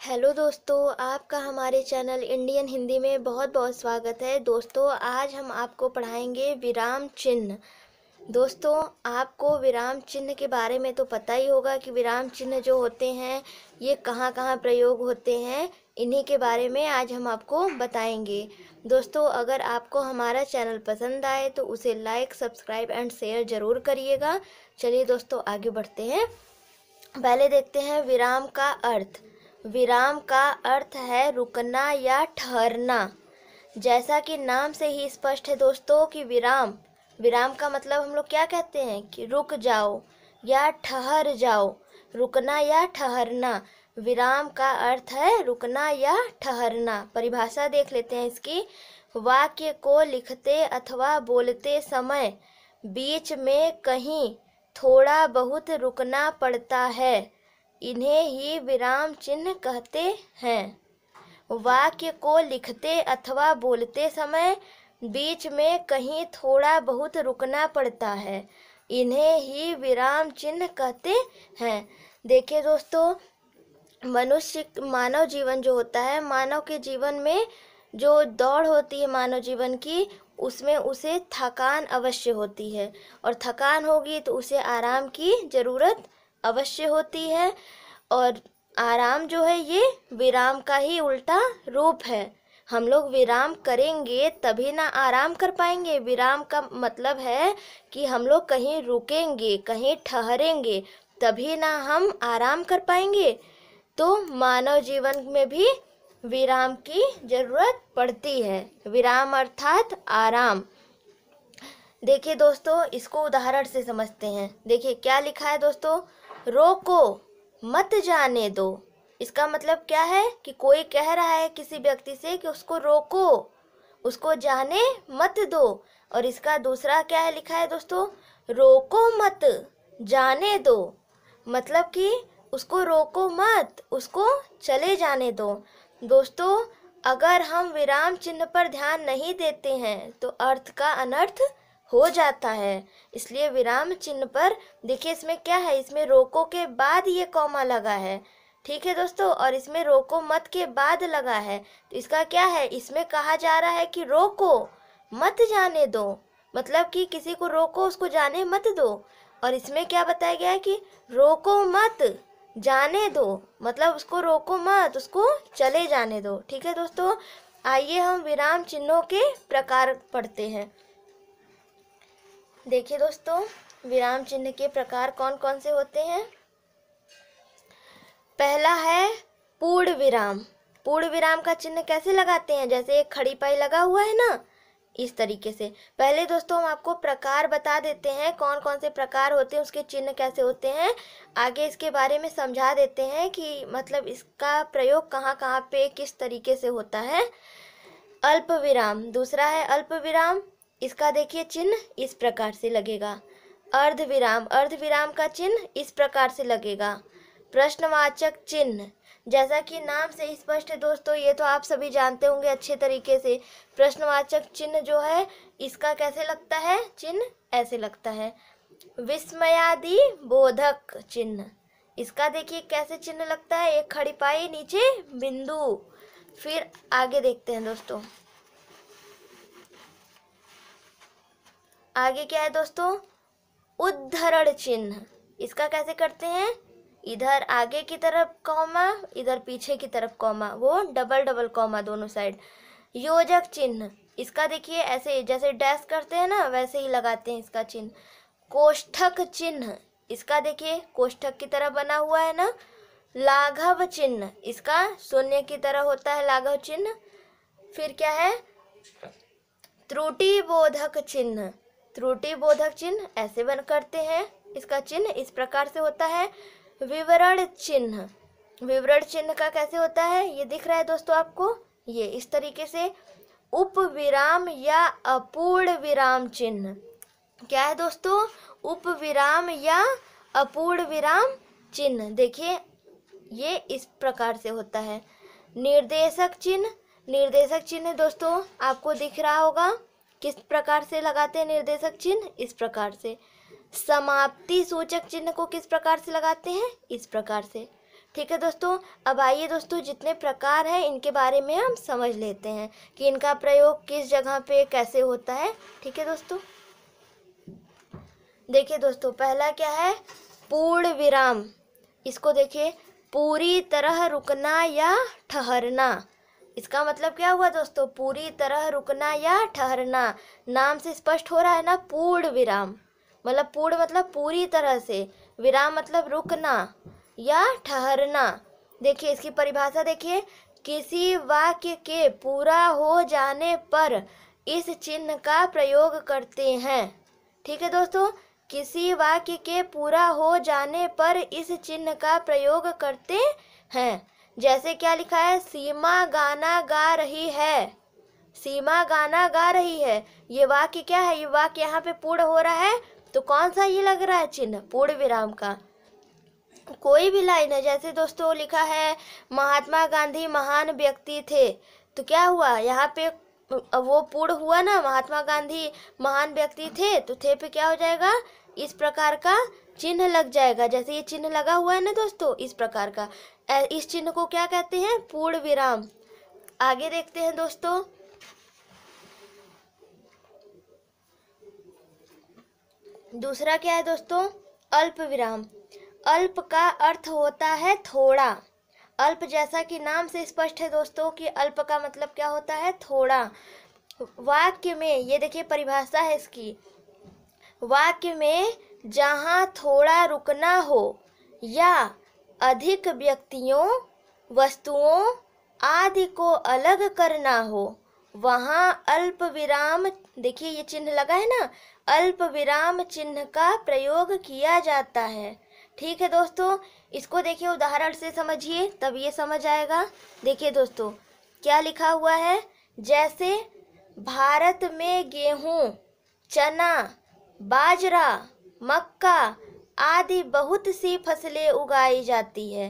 Hello दोस्तों, आपका हमारे चैनल इंडियन हिंदी में बहुत बहुत स्वागत है। दोस्तों, आज हम आपको पढ़ाएंगे विराम चिन्ह। दोस्तों, आपको विराम चिन्ह के बारे में तो पता ही होगा कि विराम चिन्ह जो होते हैं ये कहाँ कहाँ प्रयोग होते हैं। इन्हीं के बारे में आज हम आपको बताएंगे। दोस्तों, अगर आपको हमारा चैनल पसंद आए तो उसे लाइक, सब्सक्राइब एंड शेयर ज़रूर करिएगा। चलिए दोस्तों, आगे बढ़ते हैं। पहले देखते हैं विराम का अर्थ। विराम का अर्थ है रुकना या ठहरना। जैसा कि नाम से ही स्पष्ट है दोस्तों कि विराम विराम का मतलब हम लोग क्या कहते हैं कि रुक जाओ या ठहर जाओ। रुकना या ठहरना, विराम का अर्थ है रुकना या ठहरना। परिभाषा देख लेते हैं इसकी। वाक्य को लिखते अथवा बोलते समय बीच में कहीं थोड़ा बहुत रुकना पड़ता है, इन्हें ही विराम चिन्ह कहते हैं। वाक्य को लिखते अथवा बोलते समय बीच में कहीं थोड़ा बहुत रुकना पड़ता है, इन्हें ही विराम चिन्ह कहते हैं। देखिए दोस्तों, मानव जीवन जो होता है, मानव के जीवन में जो दौड़ होती है मानव जीवन की, उसमें उसे थकान अवश्य होती है और थकान होगी तो उसे आराम की ज़रूरत अवश्य होती है। और आराम जो है ये विराम का ही उल्टा रूप है। हम लोग विराम करेंगे तभी ना आराम कर पाएंगे। विराम का मतलब है कि हम लोग कहीं रुकेंगे, कहीं ठहरेंगे, तभी ना हम आराम कर पाएंगे। तो मानव जीवन में भी विराम की जरूरत पड़ती है। विराम अर्थात आराम। देखिए दोस्तों, इसको उदाहरण से समझते हैं। देखिए क्या लिखा है दोस्तों, रोको मत जाने दो। इसका मतलब क्या है कि कोई कह रहा है किसी व्यक्ति से कि उसको रोको, उसको जाने मत दो। और इसका दूसरा क्या है लिखा है दोस्तों, रोको मत जाने दो। मतलब कि उसको रोको मत, उसको चले जाने दो। दोस्तों, अगर हम विराम चिन्ह पर ध्यान नहीं देते हैं तो अर्थ का अनर्थ हो जाता है। इसलिए विराम चिन्ह पर देखिए, इसमें क्या है, इसमें रोको के बाद ये कॉमा लगा है, ठीक है दोस्तों, और इसमें रोको मत के बाद लगा है। तो इसका क्या है, इसमें कहा जा रहा है कि रोको मत जाने दो, मतलब कि किसी को रोको, उसको जाने मत दो। और इसमें क्या बताया गया है कि रोको मत जाने दो, मतलब उसको रोको मत, उसको चले जाने दो। ठीक है दोस्तों, आइए हम विराम चिन्हों के प्रकार पढ़ते हैं। देखिए दोस्तों, विराम चिन्ह के प्रकार कौन कौन से होते हैं। पहला है पूर्ण विराम। पूर्ण विराम का चिन्ह कैसे लगाते हैं, जैसे एक खड़ी पाई लगा हुआ है ना, इस तरीके से। पहले दोस्तों हम आपको प्रकार बता देते हैं, कौन कौन से प्रकार होते हैं, उसके चिन्ह कैसे होते हैं। आगे इसके बारे में समझा देते हैं कि मतलब इसका प्रयोग कहाँ कहाँ पे किस तरीके से होता है। अल्प विराम, दूसरा है अल्प विराम। इसका देखिए चिन्ह इस प्रकार से लगेगा। अर्ध विराम, अर्ध विराम का चिन्ह इस प्रकार से लगेगा। प्रश्नवाचक चिन्ह, जैसा कि नाम से स्पष्ट है दोस्तों, ये तो आप सभी जानते होंगे अच्छे तरीके से। प्रश्नवाचक चिन्ह जो है इसका कैसे लगता है, चिन्ह ऐसे लगता है। विस्मयादि बोधक चिन्ह, इसका देखिए कैसे चिन्ह लगता है, एक खड़ी पाई नीचे बिंदु। फिर आगे देखते हैं दोस्तों, आगे क्या है दोस्तों, उद्धरण चिन्ह। इसका कैसे करते हैं, इधर आगे की तरफ कॉमा, इधर पीछे की तरफ कॉमा, वो डबल डबल कॉमा दोनों साइड। योजक चिन्ह, इसका देखिए ऐसे जैसे डैश करते हैं ना, वैसे ही लगाते हैं इसका चिन्ह। कोष्ठक चिन्ह, इसका देखिए कोष्ठक की तरह बना हुआ है ना। लाघव चिन्ह, इसका शून्य की तरह होता है लाघव चिन्ह। फिर क्या है, त्रुटि बोधक चिन्ह। त्रुटि बोधक चिन्ह ऐसे बन करते हैं, इसका चिन्ह इस प्रकार से होता है। विवरण चिन्ह, विवरण चिन्ह का कैसे होता है, ये दिख रहा है दोस्तों आपको, ये इस तरीके से। उप विराम या अपूर्ण विराम चिन्ह, क्या है दोस्तों, उप विराम या अपूर्ण विराम चिन्ह। देखिए ये इस प्रकार से होता है। निर्देशक चिन्ह, निर्देशक चिन्ह दोस्तों आपको दिख रहा होगा, किस प्रकार से लगाते हैं निर्देशक चिन्ह, इस प्रकार से। समाप्ति सूचक चिन्ह को किस प्रकार से लगाते हैं, इस प्रकार से। ठीक है दोस्तों, अब आइए दोस्तों जितने प्रकार हैं इनके बारे में हम समझ लेते हैं कि इनका प्रयोग किस जगह पे कैसे होता है। ठीक है दोस्तों, देखिए दोस्तों पहला क्या है, पूर्ण विराम। इसको देखिए, पूरी तरह रुकना या ठहरना। इसका मतलब क्या हुआ दोस्तों, पूरी तरह रुकना या ठहरना। नाम से स्पष्ट हो रहा है ना, पूर्ण विराम मतलब पूर्ण मतलब पूरी तरह से, विराम मतलब रुकना या ठहरना। देखिए इसकी परिभाषा देखिए, किसी वाक्य के पूरा हो जाने पर इस चिन्ह का प्रयोग करते हैं। ठीक है दोस्तों, किसी वाक्य के पूरा हो जाने पर इस चिन्ह का प्रयोग करते हैं। जैसे क्या लिखा है, सीमा गाना गा रही है। सीमा गाना गा रही है, ये वाक्य क्या है, ये वाक्य यहाँ पे पूर्ण हो रहा है, तो कौन सा ये लग रहा है चिन्ह, पूर्ण विराम का। कोई भी लाइन है, जैसे दोस्तों लिखा है महात्मा गांधी महान व्यक्ति थे, तो क्या हुआ यहाँ पे वो पूर्ण हुआ ना, महात्मा गांधी महान व्यक्ति थे, तो थे पे क्या हो जाएगा, इस प्रकार का चिन्ह लग जाएगा। जैसे ये चिन्ह लगा हुआ है ना दोस्तों, इस प्रकार का, इस चिन्ह को क्या कहते हैं, पूर्ण विराम। आगे देखते हैं दोस्तों, दूसरा क्या है दोस्तों, अल्प विराम। अल्प का अर्थ होता है थोड़ा। अल्प जैसा कि नाम से स्पष्ट है दोस्तों कि अल्प का मतलब क्या होता है, थोड़ा। वाक्य में, ये देखिए परिभाषा है इसकी, वाक्य में जहाँ थोड़ा रुकना हो या अधिक व्यक्तियों वस्तुओं आदि को अलग करना हो, वहाँ अल्प विराम, देखिए ये चिन्ह लगा है ना, अल्प विराम चिन्ह का प्रयोग किया जाता है। ठीक है दोस्तों, इसको देखिए उदाहरण से समझिए तब ये समझ आएगा। देखिए दोस्तों क्या लिखा हुआ है, जैसे भारत में गेहूं, चना, बाजरा, मक्का आदि बहुत सी फसलें उगाई जाती है।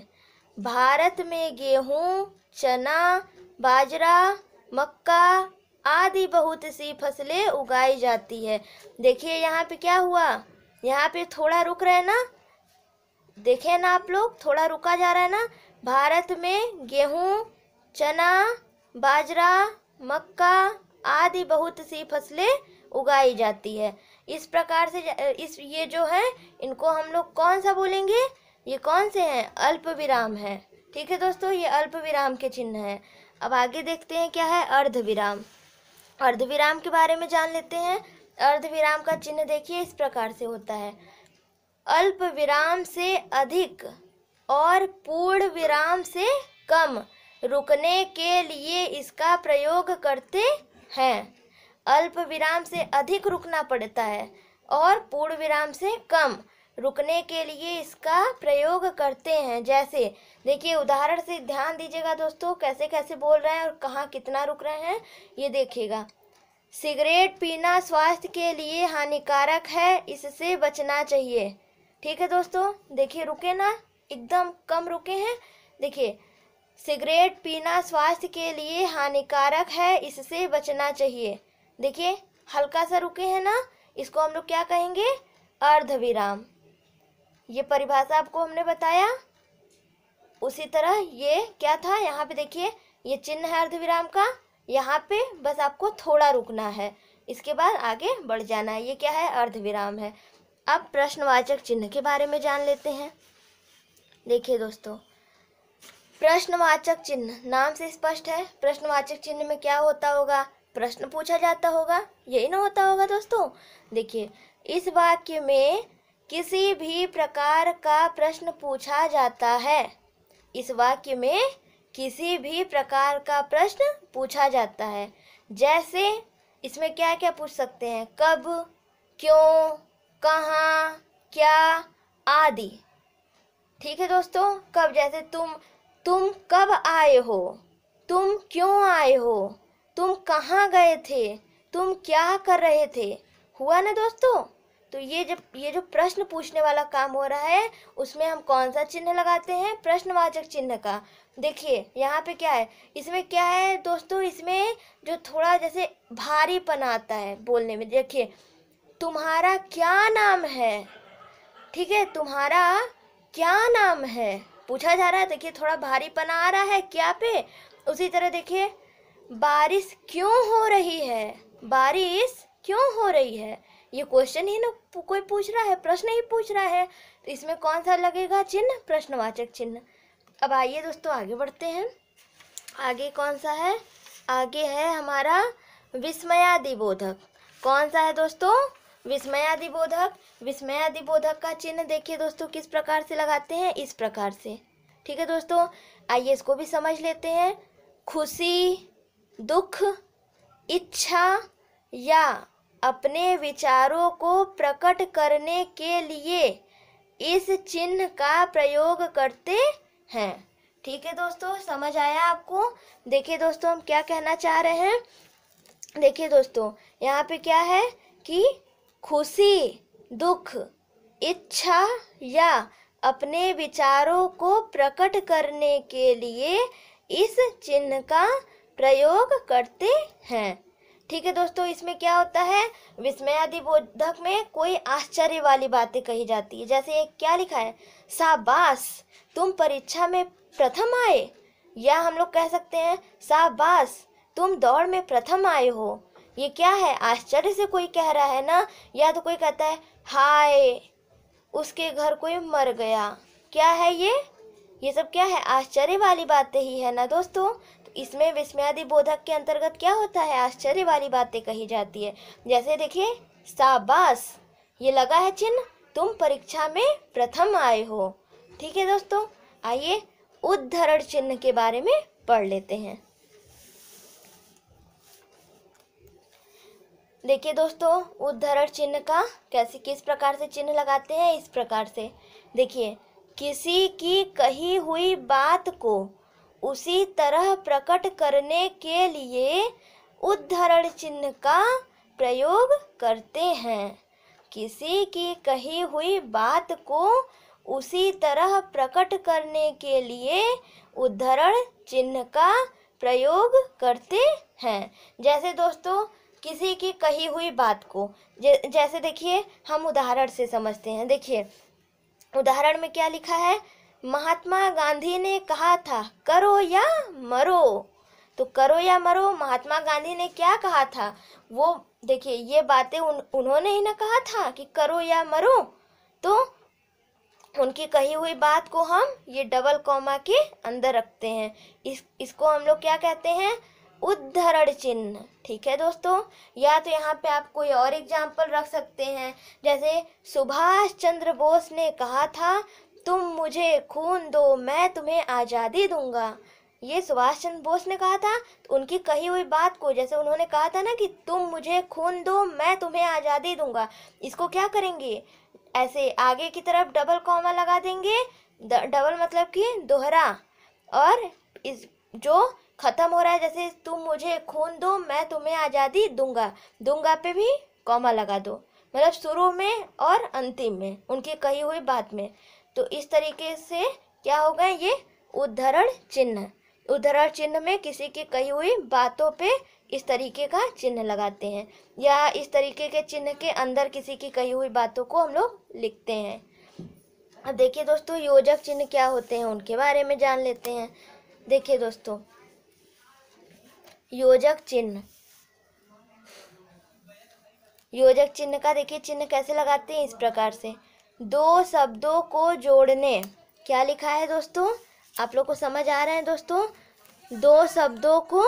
भारत में गेहूं, चना, बाजरा, मक्का आदि बहुत सी फसलें उगाई जाती है। देखिए यहाँ पे क्या हुआ, यहाँ पे थोड़ा रुक रहे हैं ना, देखे ना आप लोग, थोड़ा रुका जा रहा है ना। भारत में गेहूं, चना, बाजरा, मक्का आदि बहुत सी फसलें उगाई जाती है। इस प्रकार से इस ये जो है इनको हम लोग कौन सा बोलेंगे, ये कौन से हैं, अल्प विराम है। ठीक है दोस्तों, ये अल्प विराम के चिन्ह है। अब आगे देखते हैं क्या है, अर्ध विराम। अर्ध विराम के बारे में जान लेते हैं। अर्ध विराम का चिन्ह देखिए इस प्रकार से होता है, अल्प विराम से अधिक और पूर्ण विराम से कम रुकने के लिए इसका प्रयोग करते हैं। अल्प विराम से अधिक रुकना पड़ता है और पूर्ण विराम से कम रुकने के लिए इसका प्रयोग करते हैं। जैसे देखिए उदाहरण से ध्यान दीजिएगा दोस्तों, कैसे कैसे बोल रहे हैं और कहाँ कितना रुक रहे हैं, ये देखिएगा। सिगरेट पीना स्वास्थ्य के लिए हानिकारक है, इससे बचना चाहिए। ठीक है दोस्तों, देखिए रुके ना, एकदम कम रुके हैं। देखिए सिगरेट पीना स्वास्थ्य के लिए हानिकारक है, इससे बचना चाहिए। देखिए हल्का सा रुके हैं ना, इसको हम लोग क्या कहेंगे, अर्ध विराम। ये परिभाषा आपको हमने बताया। उसी तरह ये क्या था, यहाँ पे देखिए ये चिन्ह है अर्ध विराम का, यहाँ पे बस आपको थोड़ा रुकना है, इसके बाद आगे बढ़ जाना है। ये क्या है, अर्ध विराम है। अब प्रश्नवाचक चिन्ह के बारे में जान लेते हैं। देखिए दोस्तों, प्रश्नवाचक चिन्ह नाम से स्पष्ट है। प्रश्नवाचक चिन्ह में क्या होता होगा, प्रश्न पूछा जाता होगा, यही ना होता होगा दोस्तों। देखिए इस वाक्य में किसी भी प्रकार का प्रश्न पूछा जाता है। इस वाक्य में किसी भी प्रकार का प्रश्न पूछा जाता है। जैसे इसमें क्या क्या पूछ सकते हैं, कब, क्यों, कहाँ, क्या आदि। ठीक है दोस्तों, कब, जैसे तुम कब आए हो, तुम क्यों आए हो, तुम कहाँ गए थे, तुम क्या कर रहे थे, हुआ ना दोस्तों। तो ये जो प्रश्न पूछने वाला काम हो रहा है उसमें हम कौन सा चिन्ह लगाते हैं, प्रश्नवाचक चिन्ह का। देखिए यहाँ पे क्या है, इसमें क्या है दोस्तों, इसमें जो थोड़ा जैसे भारीपन आता है बोलने में। देखिए तुम्हारा क्या नाम है, ठीक है, तुम्हारा क्या नाम है पूछा जा रहा है, देखिए थोड़ा भारीपना आ रहा है क्या पे। उसी तरह देखिए बारिश क्यों हो रही है, बारिश क्यों हो रही है, ये क्वेश्चन ही ना कोई पूछ रहा है, प्रश्न ही पूछ रहा है, तो इसमें कौन सा लगेगा चिन्ह, प्रश्नवाचक चिन्ह। अब आइए दोस्तों आगे बढ़ते हैं। आगे कौन सा है, आगे है हमारा विस्मयादिबोधक। कौन सा है दोस्तों, विस्मयादिबोधक। विस्मयादिबोधक का चिन्ह देखिए दोस्तों किस प्रकार से लगाते हैं, इस प्रकार से। ठीक है दोस्तों, आइए इसको भी समझ लेते हैं। खुशी, दुख, इच्छा या अपने विचारों को प्रकट करने के लिए इस चिन्ह का प्रयोग करते हैं। ठीक है दोस्तों, समझ आया आपको। देखिए दोस्तों हम क्या कहना चाह रहे हैं, देखिए दोस्तों यहाँ पे क्या है कि खुशी, दुख, इच्छा या अपने विचारों को प्रकट करने के लिए इस चिन्ह का प्रयोग करते हैं। ठीक है दोस्तों, इसमें क्या होता है, विस्मयादिबोधक में कोई आश्चर्य वाली बातें कही जाती है। जैसे क्या लिखा है, शाबाश तुम परीक्षा में प्रथम आए, या हम लोग कह सकते हैं शाबाश तुम दौड़ में प्रथम आए हो। ये क्या है, आश्चर्य से कोई कह रहा है ना, या तो कोई कहता है हाय उसके घर कोई मर गया। क्या है ये सब क्या है, आश्चर्य वाली बातें ही है ना दोस्तों। तो इसमें विस्मयादिबोधक के अंतर्गत क्या होता है, आश्चर्य वाली बातें कही जाती है। जैसे देखिए शाबाश, ये लगा है चिन्ह, तुम परीक्षा में प्रथम आए हो। ठीक है दोस्तों, आइए उद्धरण चिन्ह के बारे में पढ़ लेते हैं। देखिए दोस्तों उद्धरण चिन्ह का किस प्रकार से चिन्ह लगाते हैं, इस प्रकार से। देखिए किसी की कही हुई बात को उसी तरह प्रकट करने के लिए उद्धरण चिन्ह का प्रयोग करते हैं। किसी की कही हुई बात को उसी तरह प्रकट करने के लिए उद्धरण चिन्ह का प्रयोग करते हैं। जैसे दोस्तों किसी की कही हुई बात को जैसे देखिए हम उदाहरण से समझते हैं। देखिए उदाहरण में क्या लिखा है, महात्मा गांधी ने कहा था करो या मरो। तो करो या मरो, महात्मा गांधी ने क्या कहा था, वो देखिए ये बातें उन्होंने ही ना कहा था कि करो या मरो। तो उनकी कही हुई बात को हम ये डबल कॉमा के अंदर रखते हैं। इसको हम लोग क्या कहते हैं, उद्धरण चिन्ह। ठीक है दोस्तों, या तो यहाँ पे आप कोई और एग्जाम्पल रख सकते हैं। जैसे सुभाष चंद्र बोस ने कहा था तुम मुझे खून दो मैं तुम्हें आज़ादी दूंगा। ये सुभाष चंद्र बोस ने कहा था, तो उनकी कही हुई बात को, जैसे उन्होंने कहा था ना कि तुम मुझे खून दो मैं तुम्हें आज़ादी दूंगा, इसको क्या करेंगे, ऐसे आगे की तरफ डबल कॉमा लगा देंगे। डबल मतलब कि दोहरा, और इस जो खत्म हो रहा है, जैसे तुम मुझे खून दो मैं तुम्हें आज़ादी दूंगा, दूंगा पे भी कॉमा लगा दो, मतलब शुरू में और अंतिम में उनकी कही हुई बात में। तो इस तरीके से क्या होगा, ये उद्धरण चिन्ह। उद्धरण चिन्ह में किसी की कही हुई बातों पे इस तरीके का चिन्ह लगाते हैं, या इस तरीके के चिन्ह के अंदर किसी की कही हुई बातों को हम लोग लिखते हैं। अब देखिए दोस्तों योजक चिन्ह क्या होते हैं, उनके बारे में जान लेते हैं। देखिए दोस्तों योजक चिन्ह, योजक चिन्ह का देखिए चिन्ह कैसे लगाते हैं, इस प्रकार से। दो शब्दों को जोड़ने, क्या लिखा है दोस्तों, आप लोग को समझ आ रहा है दोस्तों, दो शब्दों को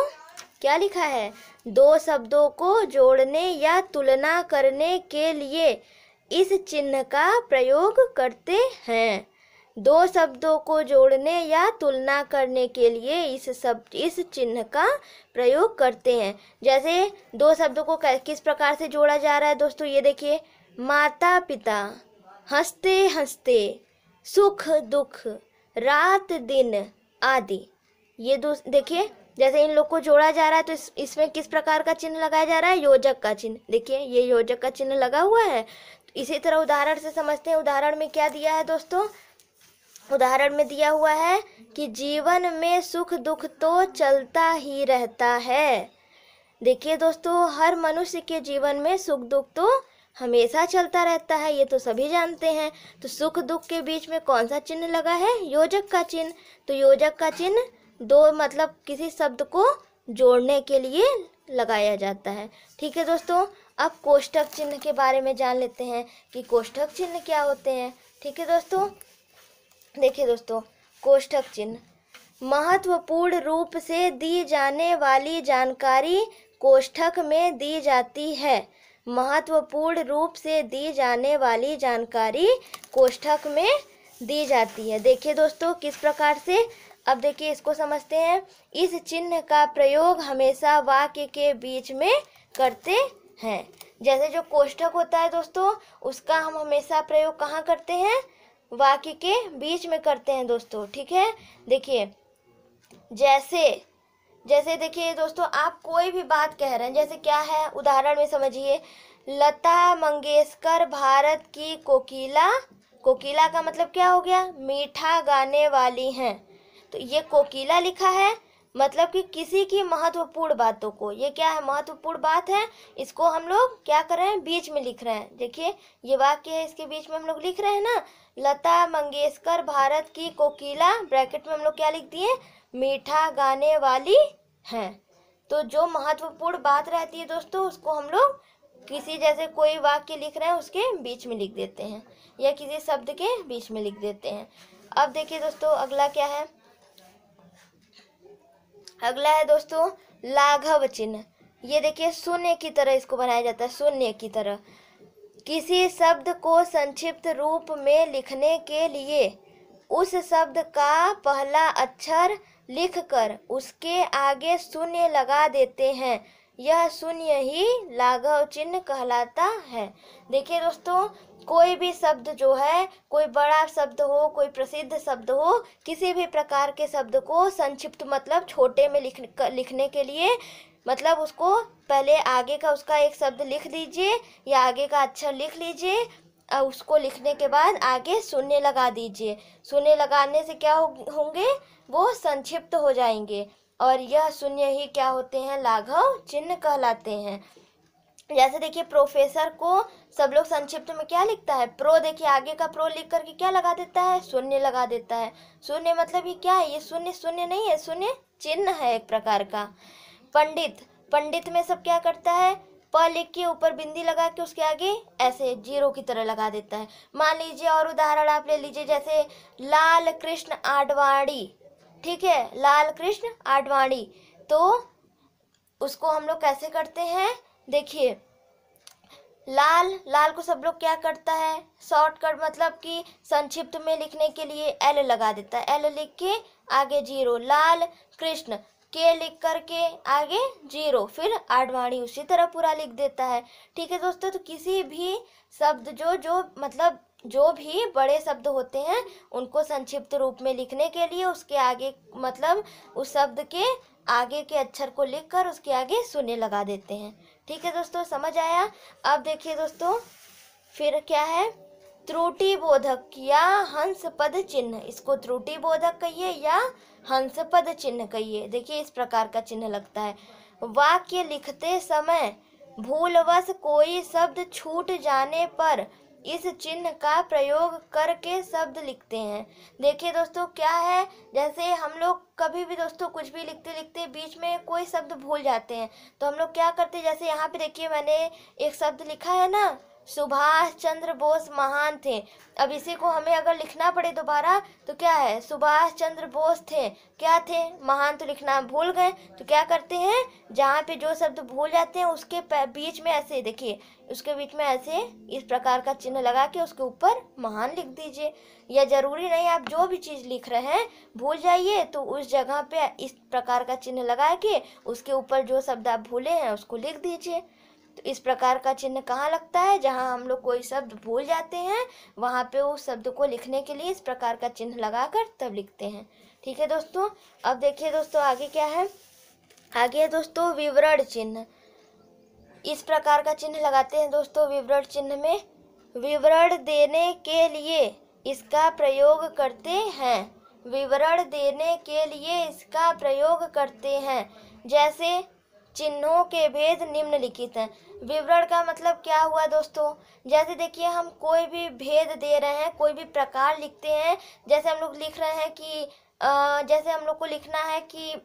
क्या लिखा है, दो शब्दों को जोड़ने या तुलना करने के लिए इस चिन्ह का प्रयोग करते हैं। दो शब्दों को जोड़ने या तुलना करने के लिए इस चिन्ह का प्रयोग करते हैं। जैसे दो शब्दों को किस प्रकार से जोड़ा जा रहा है दोस्तों, ये देखिए माता पिता, हंसते हंसते, सुख दुख, रात दिन आदि। ये देखिए जैसे इन लोग को जोड़ा जा रहा है, तो इसमें किस प्रकार का चिन्ह लगाया जा रहा है, योजक का चिन्ह। देखिए ये योजक का चिन्ह लगा हुआ है। इसी तरह उदाहरण से समझते हैं। उदाहरण में क्या दिया है दोस्तों, उदाहरण में दिया हुआ है कि जीवन में सुख दुख तो चलता ही रहता है। देखिए दोस्तों हर मनुष्य के जीवन में सुख दुख तो हमेशा चलता रहता है, ये तो सभी जानते हैं। तो सुख दुख के बीच में कौन सा चिन्ह लगा है? योजक का चिन्ह। तो योजक का चिन्ह दो मतलब किसी शब्द को जोड़ने के लिए लगाया जाता है। ठीक है दोस्तों, अब कोष्ठक चिन्ह के बारे में जान लेते हैं कि कोष्ठक चिन्ह क्या होते हैं। ठीक है दोस्तों, देखिए दोस्तों, कोष्ठक चिन्ह महत्वपूर्ण रूप से दी जाने वाली जानकारी कोष्ठक में दी जाती है। महत्वपूर्ण रूप से दी जाने वाली जानकारी कोष्ठक में दी जाती है। देखिए दोस्तों किस प्रकार से, अब देखिए इसको समझते हैं। इस चिन्ह का प्रयोग हमेशा वाक्य के बीच में करते हैं। जैसे जो कोष्ठक होता है दोस्तों, उसका हम हमेशा प्रयोग कहाँ करते हैं? वाक्य के बीच में करते हैं दोस्तों। ठीक है, देखिए जैसे देखिए दोस्तों, आप कोई भी बात कह रहे हैं, जैसे क्या है उदाहरण में समझिए, लता मंगेशकर भारत की कोकिला। कोकिला का मतलब क्या हो गया? मीठा गाने वाली हैं। तो ये कोकिला लिखा है, मतलब कि किसी की महत्वपूर्ण बातों को, ये क्या है? महत्वपूर्ण बात है, इसको हम लोग क्या कर रहे हैं? बीच में लिख रहे हैं। देखिए ये वाक्य है, इसके बीच में हम लोग लिख रहे हैं ना, लता मंगेशकर भारत की कोकिला, ब्रैकेट में हम लोग क्या लिख दिए? मीठा गाने वाली हैं। तो जो महत्वपूर्ण बात रहती है दोस्तों, उसको हम लोग किसी, जैसे कोई वाक्य लिख रहे हैं उसके बीच में लिख देते हैं, या किसी शब्द के बीच में लिख देते हैं। अब देखिए दोस्तों अगला क्या है? अगला है दोस्तों लाघव चिन्ह। ये देखिए शून्य की तरह इसको बनाया जाता है, शून्य की तरह। किसी शब्द को संक्षिप्त रूप में लिखने के लिए उस शब्द का पहला अक्षर लिखकर उसके आगे शून्य लगा देते हैं। यह शून्य ही लाघव चिन्ह कहलाता है। देखिए दोस्तों, कोई भी शब्द जो है, कोई बड़ा शब्द हो, कोई प्रसिद्ध शब्द हो, किसी भी प्रकार के शब्द को संक्षिप्त मतलब छोटे में लिखने के लिए, मतलब उसको पहले आगे का उसका एक शब्द लिख दीजिए या आगे का अक्षर लिख लीजिए, और उसको लिखने के बाद आगे शून्य लगा दीजिए। शून्य लगाने से क्या होंगे? वो संक्षिप्त हो जाएंगे, और यह शून्य ही क्या होते हैं? लाघव चिन्ह कहलाते हैं। जैसे देखिए प्रोफेसर को सब लोग संक्षिप्त में क्या लिखता है? प्रो। देखिए आगे का प्रो लिख करके क्या लगा देता है? शून्य लगा देता है। शून्य मतलब ये क्या है? ये शून्य शून्य नहीं है, शून्य चिन्ह है एक प्रकार का। पंडित में सब क्या करता है? प लिख के ऊपर बिंदी लगा के उसके आगे ऐसे जीरो की तरह लगा देता है। मान लीजिए और उदाहरण आप ले लीजिए, जैसे लाल कृष्ण आडवाणी। ठीक है, लाल कृष्ण आडवाणी, तो उसको हम लोग कैसे करते हैं? देखिए लाल को सब लोग क्या करता है? शॉर्टकट मतलब कि संक्षिप्त में लिखने के लिए एल लगा देता है। एल लिख के आगे जीरो, लाल कृष्ण, के लिख करके आगे जीरो, फिर आडवाणी उसी तरह पूरा लिख देता है। ठीक है दोस्तों, तो किसी भी शब्द जो मतलब जो भी बड़े शब्द होते हैं उनको संक्षिप्त रूप में लिखने के लिए उसके आगे मतलब उस शब्द के आगे के अक्षर को लिखकर उसके आगे शून्य लगा देते हैं। ठीक है दोस्तों, समझ आया? अब देखिए दोस्तों फिर क्या है? त्रुटि बोधक या हंस पद चिन्ह। इसको त्रुटि बोधक कहिए या हंस पद चिन्ह कहिए। देखिए इस प्रकार का चिन्ह लगता है। वाक्य लिखते समय भूलवश कोई शब्द छूट जाने पर इस चिन्ह का प्रयोग करके शब्द लिखते हैं। देखिए दोस्तों क्या है, जैसे हम लोग कभी भी दोस्तों कुछ भी लिखते लिखते बीच में कोई शब्द भूल जाते हैं, तो हम लोग क्या करते हैं? जैसे यहाँ पे देखिए मैंने एक शब्द लिखा है ना, सुभाष चंद्र बोस महान थे। अब इसी को हमें अगर लिखना पड़े दोबारा तो क्या है? सुभाष चंद्र बोस थे, क्या थे? महान। तो लिखना भूल गए तो क्या करते हैं? जहाँ पे जो शब्द भूल जाते हैं उसके बीच में ऐसे देखिए, उसके बीच में ऐसे इस प्रकार का चिन्ह लगा के उसके ऊपर महान लिख दीजिए। या जरूरी नहीं आप जो भी चीज़ लिख रहे हैं भूल जाइए तो उस जगह पे इस प्रकार का चिन्ह लगा के उसके ऊपर जो शब्द आप भूले हैं उसको लिख दीजिए। तो इस प्रकार का चिन्ह कहाँ लगता है? जहाँ हम लोग कोई शब्द भूल जाते हैं वहाँ पे उस शब्द को लिखने के लिए इस प्रकार का चिन्ह लगाकर तब लिखते हैं। ठीक है दोस्तों, अब देखिए दोस्तों आगे क्या है? आगे है दोस्तों विवरण चिन्ह। इस प्रकार का चिन्ह लगाते हैं दोस्तों। विवरण चिन्ह में विवरण देने के लिए इसका प्रयोग करते हैं। विवरण देने के लिए इसका प्रयोग करते हैं। जैसे चिन्हों के भेद निम्नलिखित हैं। विवरण का मतलब क्या हुआ दोस्तों, जैसे देखिए हम कोई भी भेद दे रहे हैं, कोई भी प्रकार लिखते हैं, जैसे हम लोग लिख रहे हैं कि जैसे हम लोग को लिखना है कि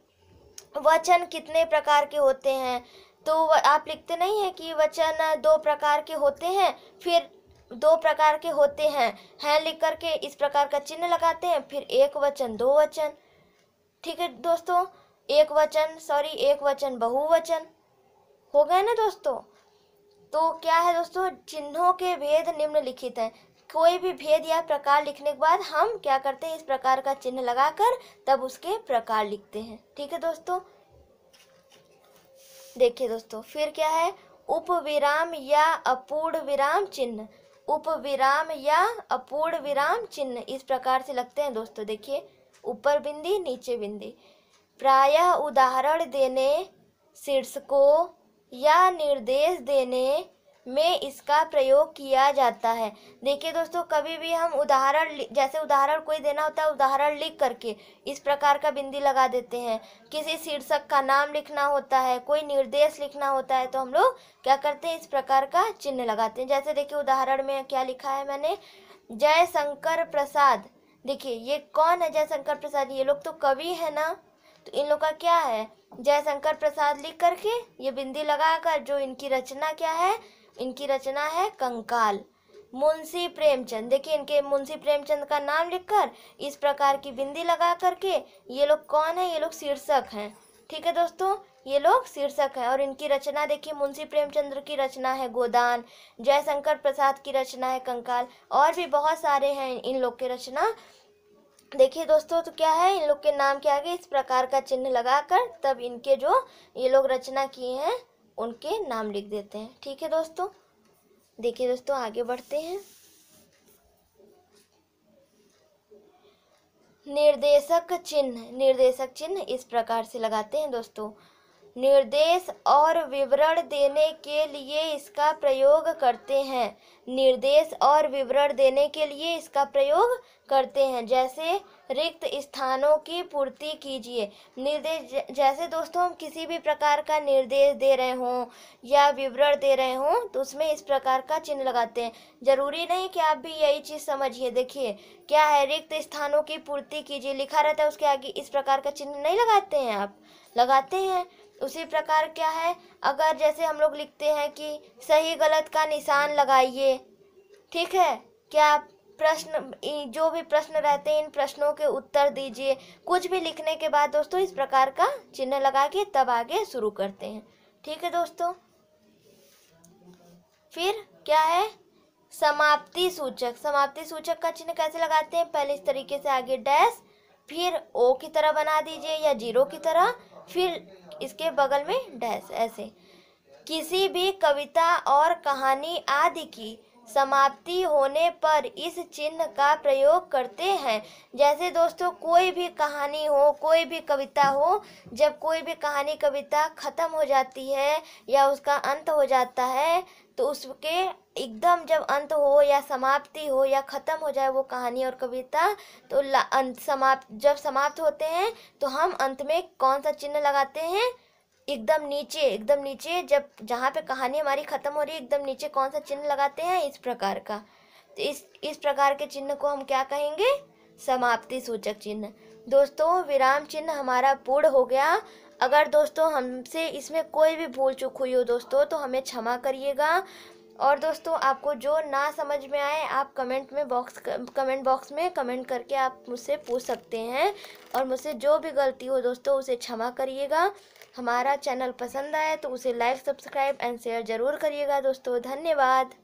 वचन कितने प्रकार के होते हैं, तो आप लिखते नहीं है कि वचन 2 प्रकार के होते हैं, फिर 2 प्रकार के होते हैं लिख करके इस प्रकार का चिन्ह लगाते हैं, फिर एक वचन 2 वचन। ठीक है दोस्तों, एक वचन बहुवचन हो गए ना दोस्तों। तो क्या है दोस्तों, चिन्हों के भेद निम्नलिखित हैं। कोई भी भेद या प्रकार लिखने के बाद हम क्या करते हैं, इस प्रकार का चिन्ह लगाकर तब उसके प्रकार लिखते हैं। ठीक है दोस्तों, देखिए दोस्तों फिर क्या है, उपविराम या अपूर्ण विराम चिन्ह। उपविराम या अपूर्ण विराम चिन्ह इस प्रकार से लगते हैं दोस्तों। देखिए ऊपर बिंदी नीचे बिंदी। प्रायः उदाहरण देने, शीर्षकों या निर्देश देने में इसका प्रयोग किया जाता है। देखिए दोस्तों, कभी भी हम उदाहरण, जैसे उदाहरण कोई देना होता है, उदाहरण लिख करके इस प्रकार का बिंदी लगा देते हैं। किसी शीर्षक का नाम लिखना होता है, कोई निर्देश लिखना होता है, तो हम लोग क्या करते हैं, इस प्रकार का चिन्ह लगाते हैं। जैसे देखिए उदाहरण में क्या लिखा है मैंने, जयशंकर प्रसाद। देखिए ये कौन है, जयशंकर प्रसाद, ये लोग तो कवि है ना, तो इन लोग का क्या है, जयशंकर प्रसाद लिख करके ये बिंदी लगाकर, जो इनकी रचना क्या है, इनकी रचना है कंकाल। मुंशी प्रेमचंद, देखिए इनके मुंशी प्रेमचंद का नाम लिखकर इस प्रकार की बिंदी लगा करके, ये लोग कौन है, ये लोग शीर्षक हैं। ठीक है दोस्तों, ये लोग शीर्षक हैं और इनकी रचना देखिए, मुंशी प्रेमचंद की रचना है गोदान, जयशंकर प्रसाद की रचना है कंकाल, और भी बहुत सारे हैं इन लोग के रचना। देखिए दोस्तों, तो क्या है, इन लोग के नाम के आगे इस प्रकार का चिन्ह लगाकर तब इनके जो ये लोग रचना किए हैं उनके नाम लिख देते हैं। ठीक है दोस्तों, देखिए दोस्तों आगे बढ़ते हैं। निर्देशक चिन्ह। निर्देशक चिन्ह इस प्रकार से लगाते हैं दोस्तों। निर्देश और विवरण देने के लिए इसका प्रयोग करते हैं। निर्देश और विवरण देने के लिए इसका प्रयोग करते हैं। जैसे रिक्त स्थानों की पूर्ति कीजिए। निर्देश, जैसे दोस्तों हम किसी भी प्रकार का निर्देश दे रहे हों या विवरण दे रहे हों तो उसमें इस प्रकार का चिन्ह लगाते हैं। जरूरी नहीं कि आप भी यही चीज़ समझिए। देखिए क्या है, रिक्त स्थानों की पूर्ति कीजिए लिखा रहता है, उसके आगे इस प्रकार का चिन्ह नहीं लगाते हैं, आप लगाते हैं। उसी प्रकार क्या है, अगर जैसे हम लोग लिखते हैं कि सही गलत का निशान लगाइए, ठीक है, क्या प्रश्न, जो भी प्रश्न रहते हैं इन प्रश्नों के उत्तर दीजिए, कुछ भी लिखने के बाद दोस्तों इस प्रकार का चिन्ह लगा के तब आगे शुरू करते हैं। ठीक है दोस्तों, फिर क्या है, समाप्ति सूचक। समाप्ति सूचक का चिन्ह कैसे लगाते हैं, पहले इस तरीके से आगे डैश, फिर ओ की तरह बना दीजिए या जीरो की तरह, फिर इसके बगल में डैश, ऐसे। किसी भी कविता और कहानी आदि की समाप्ति होने पर इस चिन्ह का प्रयोग करते हैं। जैसे दोस्तों कोई भी कहानी हो, कोई भी कविता हो, जब कोई भी कहानी कविता खत्म हो जाती है या उसका अंत हो जाता है, तो उसके एकदम जब अंत हो या समाप्ति हो या खत्म हो जाए वो कहानी और कविता, तो जब समाप्त होते हैं तो हम अंत में कौन सा चिन्ह लगाते हैं, एकदम नीचे, जब जहाँ पे कहानी हमारी खत्म हो रही है एकदम नीचे कौन सा चिन्ह लगाते हैं, इस प्रकार का। तो इस प्रकार के चिन्ह को हम क्या कहेंगे, समाप्ति सूचक चिन्ह। दोस्तों विराम चिन्ह हमारा पूर्ण हो गया। अगर दोस्तों हमसे इसमें कोई भी भूल चूक हुई हो दोस्तों तो हमें क्षमा करिएगा। और दोस्तों आपको जो ना समझ में आए आप कमेंट बॉक्स में कमेंट करके आप मुझसे पूछ सकते हैं, और मुझसे जो भी गलती हो दोस्तों उसे क्षमा करिएगा। हमारा चैनल पसंद आए तो उसे लाइक, सब्सक्राइब एंड शेयर ज़रूर करिएगा दोस्तों। धन्यवाद।